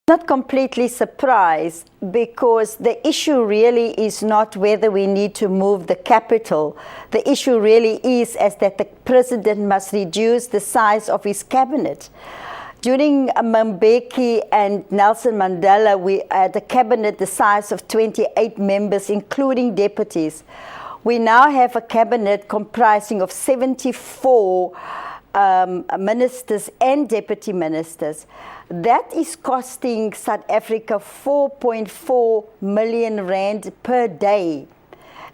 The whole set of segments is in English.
Not completely surprised, because the issue really is not whether we need to move the capital. The issue really is that the president must reduce the size of his cabinet. During Mbeki and Nelson Mandela, we had a cabinet the size of 28 members, including deputies. We now have a cabinet comprising of 74 ministers and deputy ministers. That is costing South Africa 4.4 million rand per day.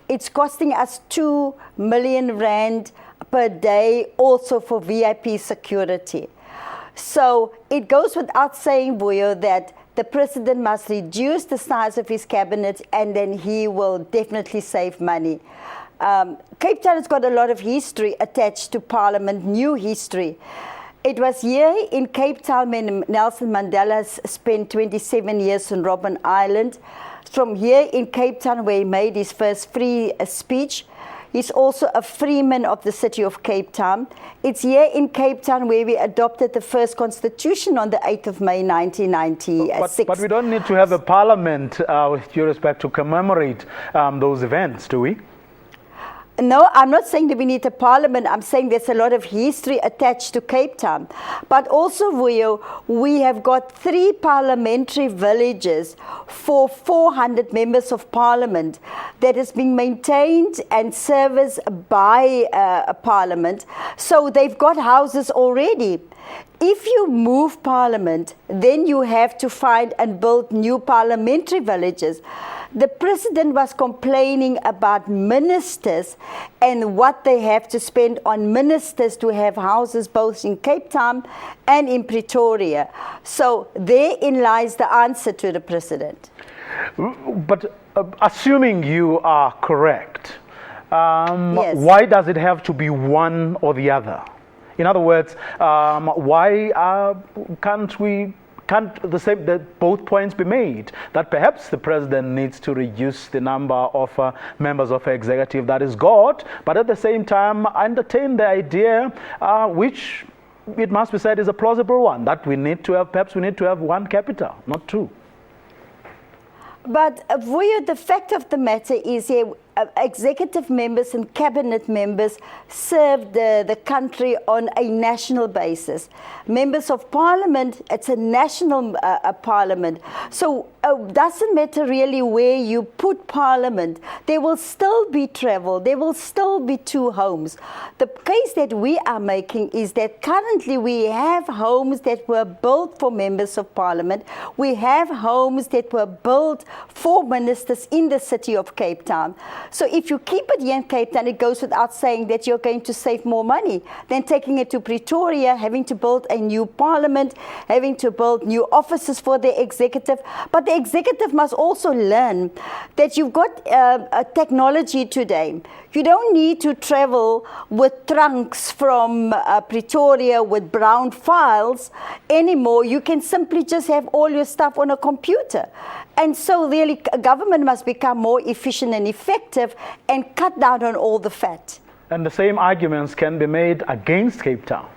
It's costing us 2 million rand per day also for VIP security. So it goes without saying, Vuyo, that the president must reduce the size of his cabinet, and then he will definitely save money. Cape Town has got a lot of history attached to Parliament, new history. It was here in Cape Town when Nelson Mandela spent 27 years on Robben Island. From here in Cape Town, where he made his first free speech. He's also a freeman of the city of Cape Town. It's here in Cape Town where we adopted the first constitution on the 8th of May 1996. But we don't need to have a parliament, with due respect, to commemorate those events, do we? No, I'm not saying that we need a parliament. I'm saying there's a lot of history attached to Cape Town. But also, Vuyo, we have got 3 parliamentary villages for 400 members of parliament that is being maintained and serviced by a parliament. So they've got houses already. If you move parliament, then you have to find and build new parliamentary villages. The president was complaining about ministers and what they have to spend on ministers to have houses both in Cape Town and in Pretoria. So therein lies the answer to the president. But assuming you are correct, yes. Why does it have to be one or the other? In other words, why can't both points be made? That perhaps the president needs to reduce the number of members of executive that is got, but at the same time entertain the idea, which it must be said is a plausible one, that we need to have one capital, not 2. But Vuyo, the fact of the matter is here, executive members and cabinet members serve the country on a national basis. Members of parliament, it's a national parliament. So it doesn't matter really where you put parliament. There will still be travel. There will still be 2 homes. The case that we are making is that currently we have homes that were built for members of parliament. We have homes that were built for ministers in the city of Cape Town. So if you keep it here in Cape Town, it goes without saying that you're going to save more money than taking it to Pretoria, having to build a new parliament, having to build new offices for the executive. But the executive must also learn that you've got a technology today. You don't need to travel with trunks from Pretoria with brown files anymore. You can simply just have all your stuff on a computer. And so really, government must become more efficient and effective and cut down on all the fat. And the same arguments can be made against Cape Town.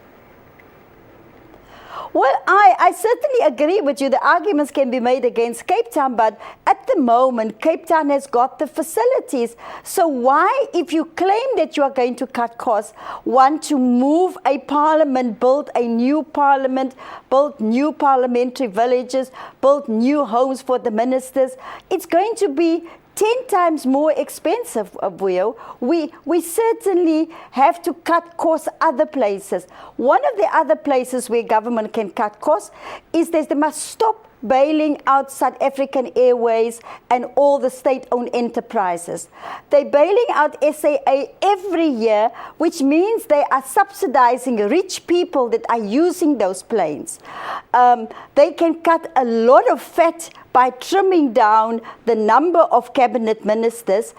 Well, I certainly agree with you. The arguments can be made against Cape Town, but at the moment, Cape Town has got the facilities. So why, if you claim that you are going to cut costs, want to move a parliament, build a new parliament, build new parliamentary villages, build new homes for the ministers? It's going to be 10 times more expensive, Vuyo. We certainly have to cut costs other places. One of the other places where government can cut costs is that they must stop bailing out South African Airways and all the state-owned enterprises. They're bailing out SAA every year, which means they are subsidizing rich people that are using those planes. They can cut a lot of fat by trimming down the number of cabinet ministers,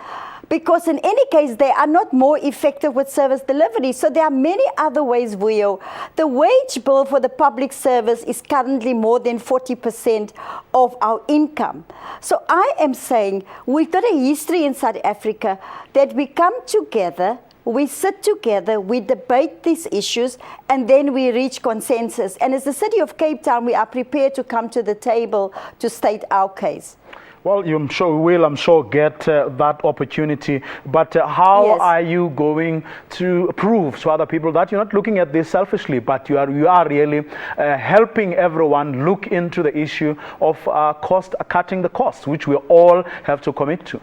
because in any case, they are not more effective with service delivery. So there are many other ways, Vuyo. The wage bill for the public service is currently more than 40% of our income. So I am saying we've got a history in South Africa that we come together, we sit together, we debate these issues, and then we reach consensus. And as the City of Cape Town, we are prepared to come to the table to state our case. Well, I'm sure we will, get that opportunity. But how are you going to prove to other people that you're not looking at this selfishly, but you are really helping everyone look into the issue of cutting the costs, which we all have to commit to?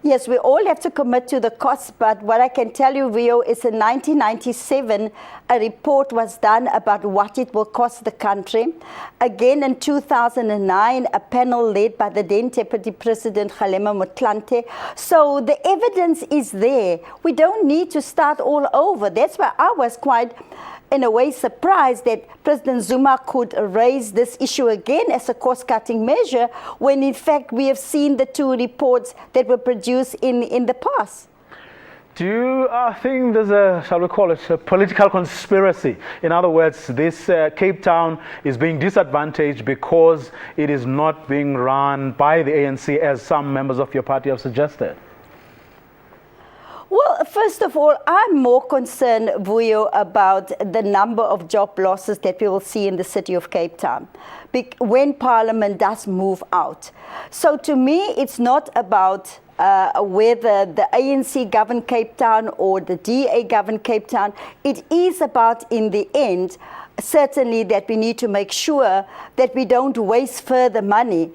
Yes, we all have to commit to the costs, but what I can tell you, Rio, is in 1997, a report was done about what it will cost the country. Again, in 2009, a panel led by the then Deputy President, Kgalema Motlanthe. So the evidence is there. We don't need to start all over. That's why I was quite, in a way, surprised that President Zuma could raise this issue again as a cost-cutting measure when, in fact, we have seen the two reports that were produced in the past. Do you think there's a, shall we call it, a political conspiracy? In other words, this Cape Town is being disadvantaged because it is not being run by the ANC, as some members of your party have suggested? Well, first of all, I'm more concerned, Vuyo, about the number of job losses that we will see in the city of Cape Town when Parliament does move out. So to me, it's not about whether the ANC govern Cape Town or the DA govern Cape Town. It is about, in the end, certainly that we need to make sure that we don't waste further money.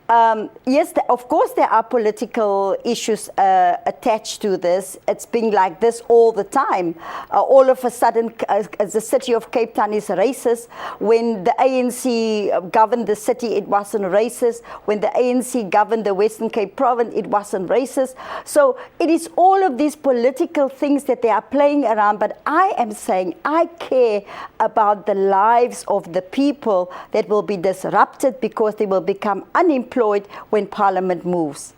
Yes, of course there are political issues attached to this. It's been like this all the time. All of a sudden, the city of Cape Town is racist. When the ANC governed the city, it wasn't racist. When the ANC governed the Western Cape province, it wasn't racist. So it is all of these political things that they are playing around. But I am saying I care about the lives of the people that will be disrupted because they will become unemployed when Parliament moves.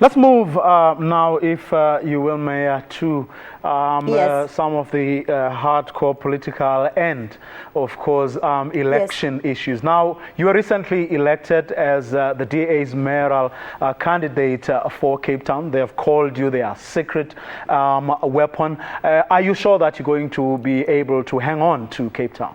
Let's move now, if you will, Mayor, to some of the hardcore political and, of course, election issues. Now, you were recently elected as the DA's mayoral candidate for Cape Town. They have called you their secret weapon. Are you sure that you're going to be able to hang on to Cape Town?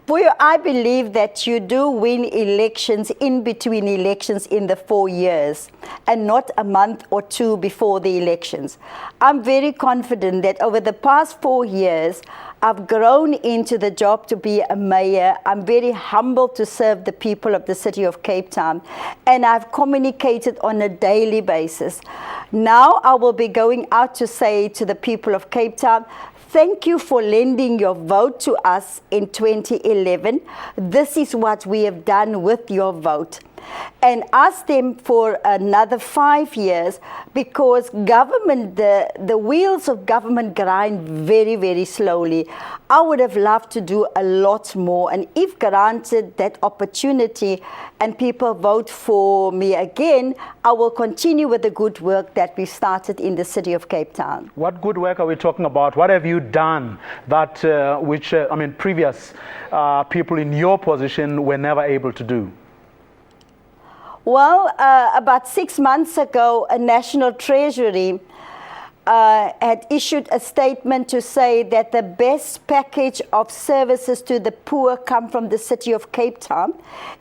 Boy, I believe that you do win elections in between elections in the 4 years and not a month or two before the elections. I'm very confident that over the past 4 years, I've grown into the job to be a mayor. I'm very humbled to serve the people of the city of Cape Town, and I've communicated on a daily basis. Now I will be going out to say to the people of Cape Town, thank you for lending your vote to us in 2011. This is what we have done with your vote. And ask them for another 5 years, because government, the wheels of government grind very, very slowly. I would have loved to do a lot more. And if granted that opportunity and people vote for me again, I will continue with the good work that we started in the city of Cape Town. What good work are we talking about? What have you done that previous people in your position were never able to do? Well, about 6 months ago, a National Treasury had issued a statement to say that the best package of services to the poor come from the city of Cape Town.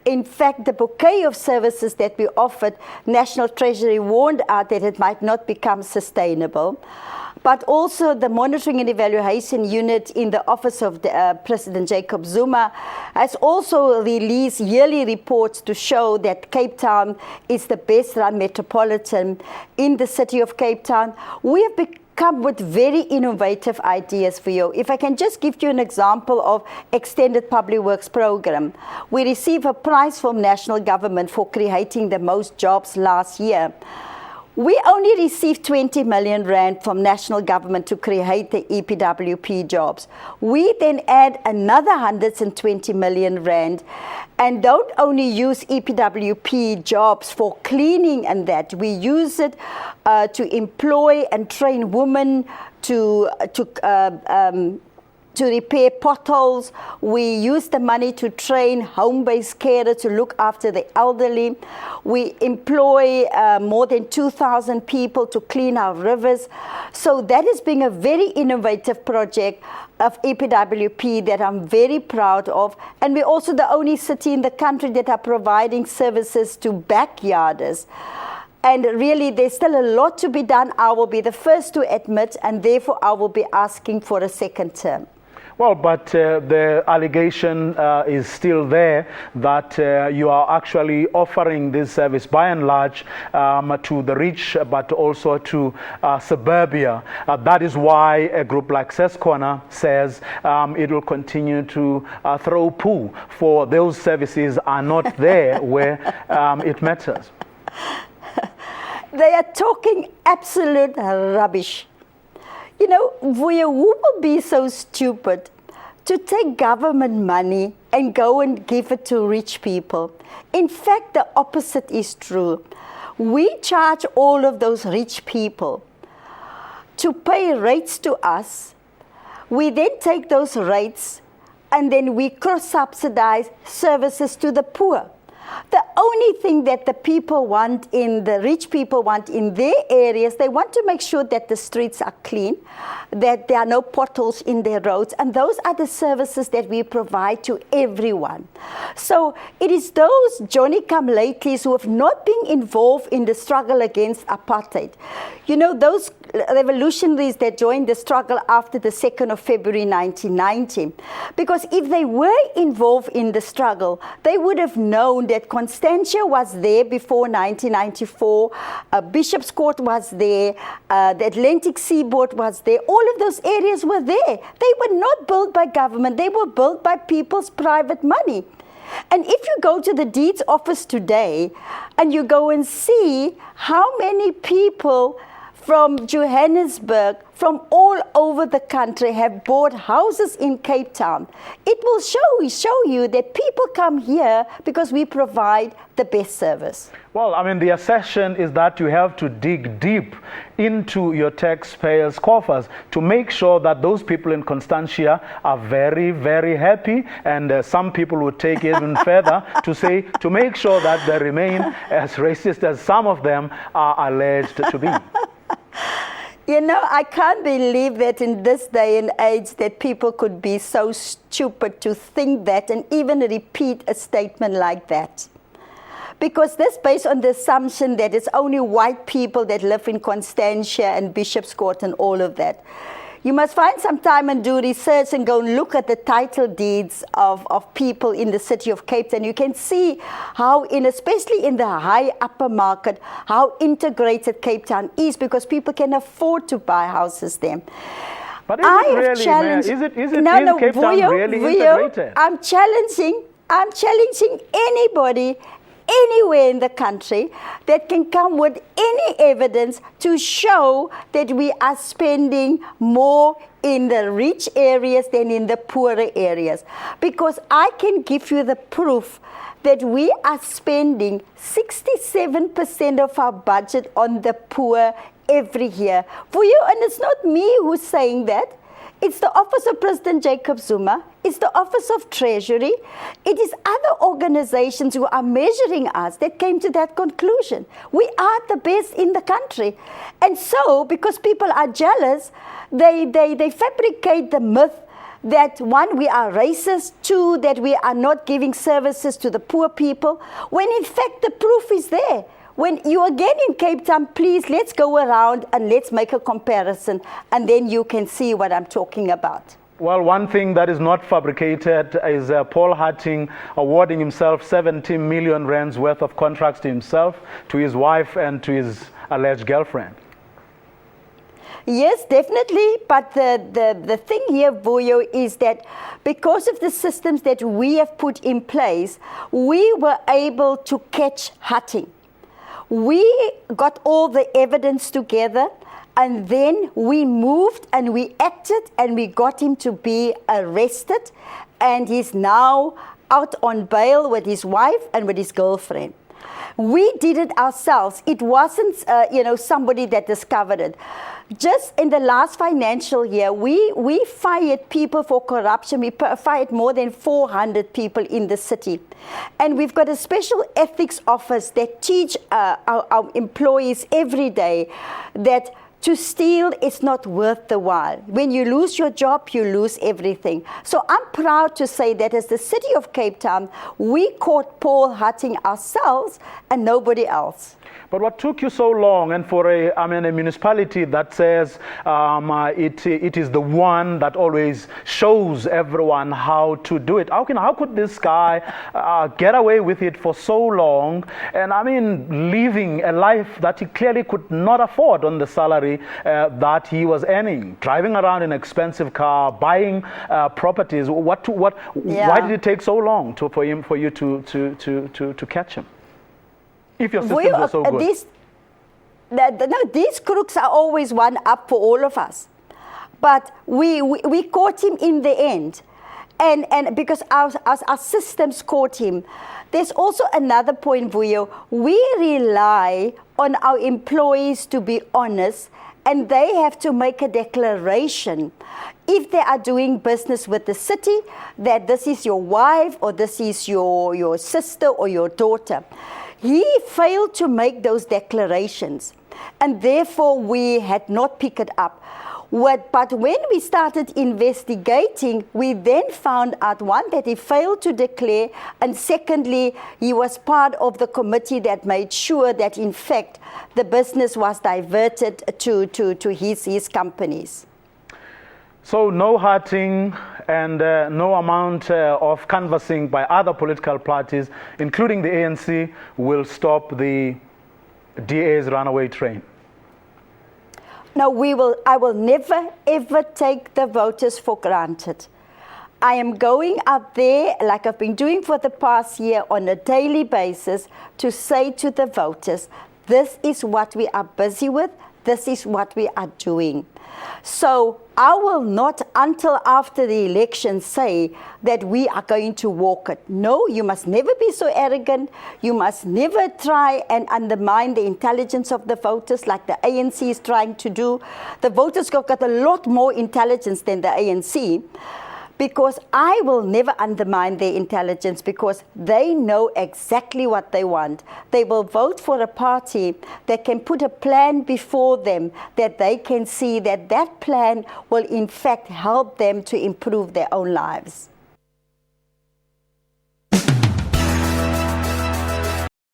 In fact, the bouquet of services that we offered, National Treasury warned out that it might not become sustainable. But also the Monitoring and Evaluation Unit in the office of President Jacob Zuma has also released yearly reports to show that Cape Town is the best run metropolitan in the city of Cape Town. We have come with very innovative ideas for you. If I can just give you an example of Extended Public Works Program. We received a prize from national government for creating the most jobs last year. We only received 20 million rand from national government to create the EPWP jobs. We then add another 120 million rand and don't only use EPWP jobs for cleaning and that. We use it to employ and train women to to repair potholes. We use the money to train home-based carers to look after the elderly. We employ more than 2,000 people to clean our rivers. So that has been a very innovative project of EPWP that I'm very proud of. And we're also the only city in the country that are providing services to backyarders. And really, there's still a lot to be done. I will be the first to admit, and therefore I will be asking for a second term. Well, but the allegation is still there that you are actually offering this service by and large to the rich, but also to suburbia. That is why a group like Sescona says it will continue to throw poo, for those services are not there where it matters. They are talking absolute rubbish. You know, who will be so stupid to take government money and go and give it to rich people? In fact, the opposite is true. We charge all of those rich people to pay rates to us. We then take those rates and then we cross-subsidize services to the poor. The only thing that the people want the rich people want in their areas, they want to make sure that the streets are clean, that there are no potholes in their roads, and those are the services that we provide to everyone. So it is those Johnny-come-latelys who have not been involved in the struggle against apartheid. You know, those revolutionaries that joined the struggle after the 2nd of February 1990. Because if they were involved in the struggle, they would have known that Constantia was there before 1994, Bishop's Court was there, the Atlantic Seaboard was there, all of those areas were there. They were not built by government, they were built by people's private money. And if you go to the deeds office today and you go and see how many people from Johannesburg, from all over the country have bought houses in Cape Town, it will show you that people come here because we provide the best service. Well, I mean, the assertion is that you have to dig deep into your taxpayers' coffers to make sure that those people in Constantia are very, very happy, and some people would take it even further to say, to make sure that they remain as racist as some of them are alleged to be. You know, I can't believe that in this day and age that people could be so stupid to think that and even repeat a statement like that. Because that's based on the assumption that it's only white people that live in Constantia and Bishop's Court and all of that. You must find some time and do research and go and look at the title deeds of people in the city of Cape Town. You can see how, especially in the high upper market, how integrated Cape Town is, because people can afford to buy houses there. But is it really, Cape Town really integrated? I'm challenging anybody anywhere in the country that can come with any evidence to show that we are spending more in the rich areas than in the poorer areas. Because I can give you the proof that we are spending 67% of our budget on the poor every year. For you, and it's not me who's saying that. It's the Office of President Jacob Zuma. It's the Office of Treasury. It is other organizations who are measuring us that came to that conclusion. We are the best in the country. And so, because people are jealous, they fabricate the myth that, one, we are racist, two, that we are not giving services to the poor people, when in fact the proof is there. When you again in Cape Town, please, let's go around and let's make a comparison, and then you can see what I'm talking about. Well, one thing that is not fabricated is Paul Harting awarding himself 70 million rands worth of contracts to himself, to his wife, and to his alleged girlfriend. Yes, definitely. But the thing here, Vuyo, is that because of the systems that we have put in place, we were able to catch Harting. We got all the evidence together, and then we moved and we acted and we got him to be arrested, and he's now out on bail with his wife and with his girlfriend. We did it ourselves. It wasn't, somebody that discovered it. Just in the last financial year, we fired people for corruption. We fired more than 400 people in the city. And we've got a special ethics office that teach our employees every day that to steal is not worth the while. When you lose your job, you lose everything. So I'm proud to say that as the City of Cape Town, we caught Paul Hatting ourselves and nobody else. But what took you so long, and for a municipality that says it is the one that always shows everyone how to do it, how could this guy get away with it for so long, and living a life that he clearly could not afford on the salary that he was earning, driving around in an expensive car, buying properties? Why did it take so long for you to catch him? If your systems are so good. These crooks are always one up for all of us. But we caught him in the end. And because our systems caught him. There's also another point, Vuyo. We rely on our employees to be honest, and they have to make a declaration if they are doing business with the city, that this is your wife or this is your sister or your daughter. He failed to make those declarations, and therefore we had not picked it up. But when we started investigating, we then found out, one, that he failed to declare, and secondly, he was part of the committee that made sure that, in fact, the business was diverted to his companies. So no hurting and no amount of canvassing by other political parties, including the ANC, will stop the DA's runaway train. No, I will never, ever take the voters for granted. I am going out there, like I've been doing for the past year, on a daily basis, to say to the voters, this is what we are busy with, this is what we are doing. So I will not, until after the election, say that we are going to walk it. No, you must never be so arrogant. You must never try and undermine the intelligence of the voters like the ANC is trying to do. The voters have got a lot more intelligence than the ANC, because I will never undermine their intelligence, because they know exactly what they want. They will vote for a party that can put a plan before them, that they can see that that plan will in fact help them to improve their own lives.